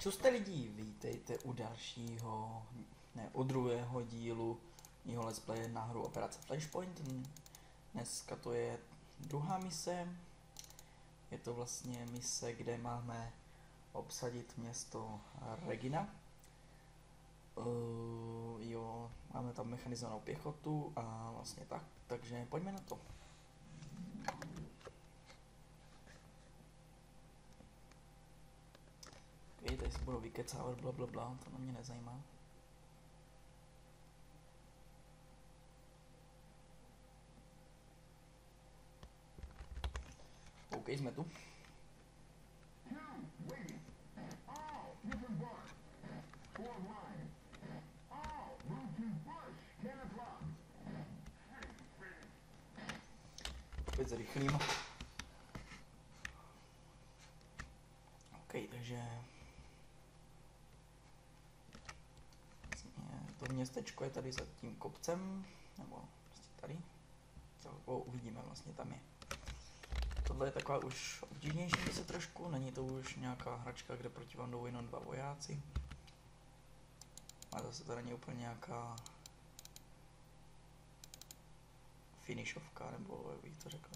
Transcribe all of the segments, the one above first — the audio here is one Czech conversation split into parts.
Co jste lidi, vítejte u dalšího, ne, u druhého dílu mýho let's play na hru Operace Flashpoint. Dneska to je druhá mise. Je to vlastně mise, kde máme obsadit město Regina. Jo, máme tam mechanizovanou pěchotu a vlastně tak, takže pojďme na to. Okay, tady se budou vykecávat blablabla, to na mě nezajímá. OK, jsme tu. Opět zrychlím. OK, takže to městečko je tady za tím kopcem, nebo prostě tady. Celkovou uvidíme, vlastně tam je. Tohle je taková už obtížnější mise trošku, není to už nějaká hračka, kde proti vám jdou jenom dva vojáci. Ale zase to není úplně nějaká finishovka, nebo jak bych to řekl.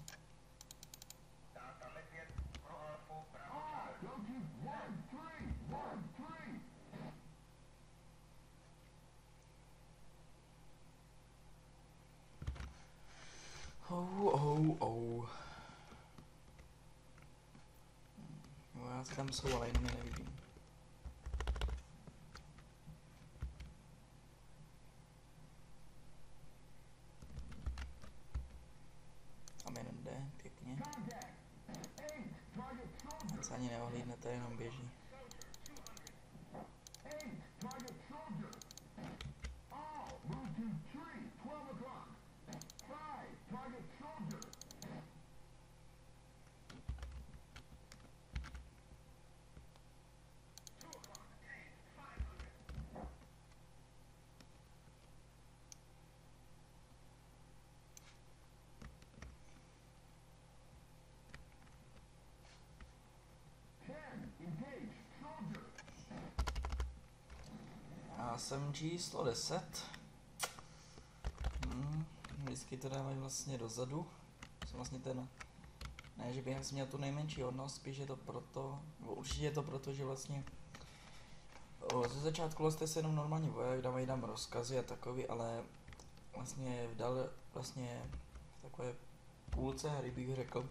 Vojáci tam jsou, ale jenom je nevidím. Tam jeden jde, pěkně. Teď se ani neohlídnete, jenom běží. Já jsem číslo 10. Vždycky to dávají vlastně dozadu. Jsem vlastně ten... Ne, že bych měl tu nejmenší hodnost, spíš je to proto... Nebo určitě je to proto, že vlastně... Ze začátku jste se jenom normální voják, dávají nám rozkazy a takový, ale... Vlastně v takové půlce hry bych řekl,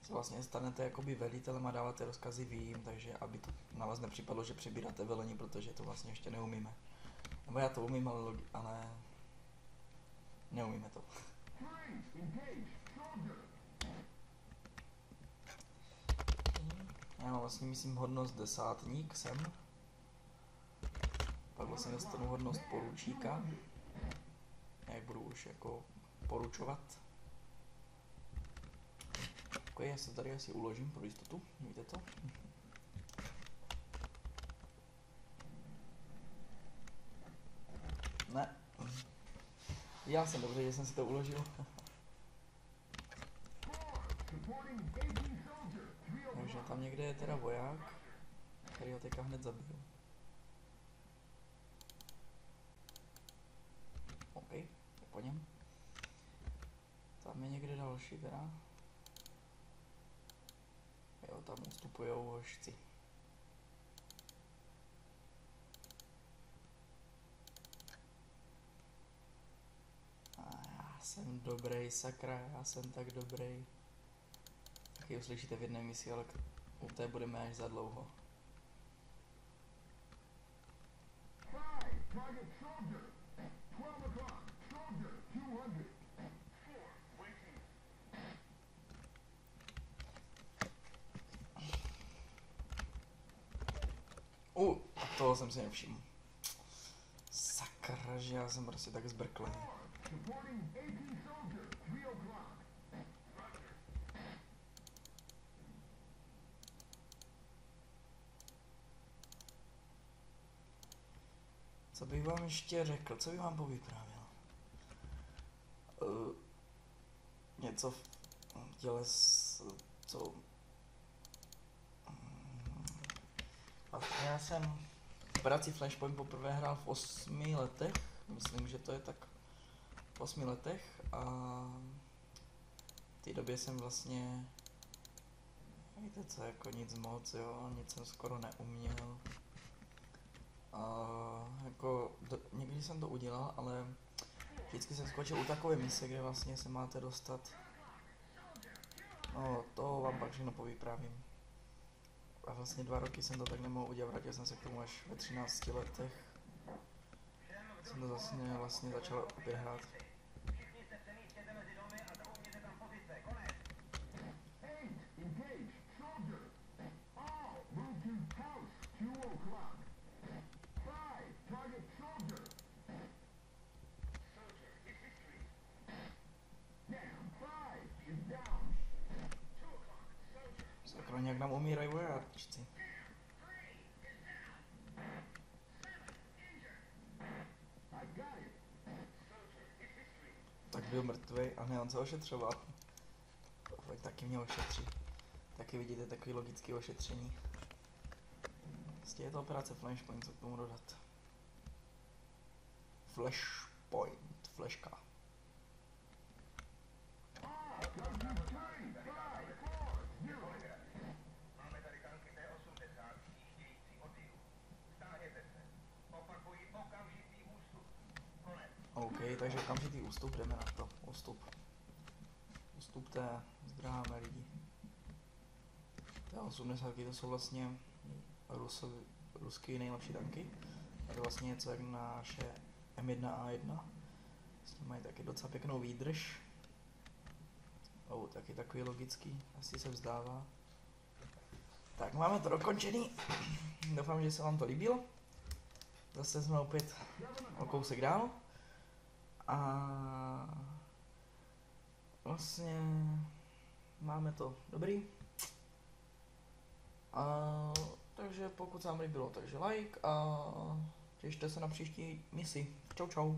se vlastně stanete jakoby velitelem a dáváte rozkazy vy jim, takže aby to na vás nepřipadlo, že přebíráte velení, protože to vlastně ještě neumíme. Nebo já to umím, ale neumíme to. Já mám vlastně myslím hodnost desátník jsem. Pak vlastně dostanu hodnost poručíka. Jak budu už jako poručovat. Ok, já se tady asi uložím pro jistotu, víte to? Ne. Já jsem dobře, že jsem si to uložil. Takže tam někde je teda voják, který ho teďka hned zabiju. OK, je po něm. Tam je někde další teda. Jo, tam ustupujou hošci. Já jsem dobrý, sakra, já jsem tak dobrý. Taky uslyšíte v jedné misi, ale u té budeme až za dlouho. Toho jsem si nevšiml. Sakra, že já jsem prostě tak zbrklý. Co bych vám ještě řekl, co bych vám povyprávěl? Něco v těle, co Já jsem operaci Flashpoint poprvé hrál v 8 letech, myslím, že to je tak v 8 letech a v té době jsem vlastně, víte co, jako nic moc, jo, nic jsem skoro neuměl. Jako někdy jsem to udělal, ale vždycky jsem skočil u takové mise, kde vlastně se máte dostat. No, to vám pak všechno povyprávím. A vlastně 2 roky jsem to tak nemohl udělat, vrátil jsem se k tomu až ve 13 letech. Jsem to vlastně začal opět hrát. Sakra, nějak nám umírají vojáčci. Tak byl mrtvý a ne, on se ošetřoval. Taky mě ošetří. Taky vidíte takový logický ošetření. Vlastně je to operace Flashpoint, co k tomu dodat. Flashpoint, flashka. Máme tady tanky T-80 výjíždějící od jihu. Stáhněte se. Opakuji okamžitý ústup. Konec. OK, takže okamžitý ústup, jdeme na to. Ústup. Ustupte, zdráháme lidi. T-80 to jsou vlastně ruský nejlepší tanky. Je to vlastně něco jak naše M1A1. S tím mají taky docela pěknou výdrž. Taky takový logický, asi se vzdává. Tak máme to dokončený. Doufám, že se vám to líbilo. Zase jsme opět o kousek dál. A vlastně máme to dobrý. Takže pokud se vám líbilo, takže like a těšte se na příští misi. Čau čau.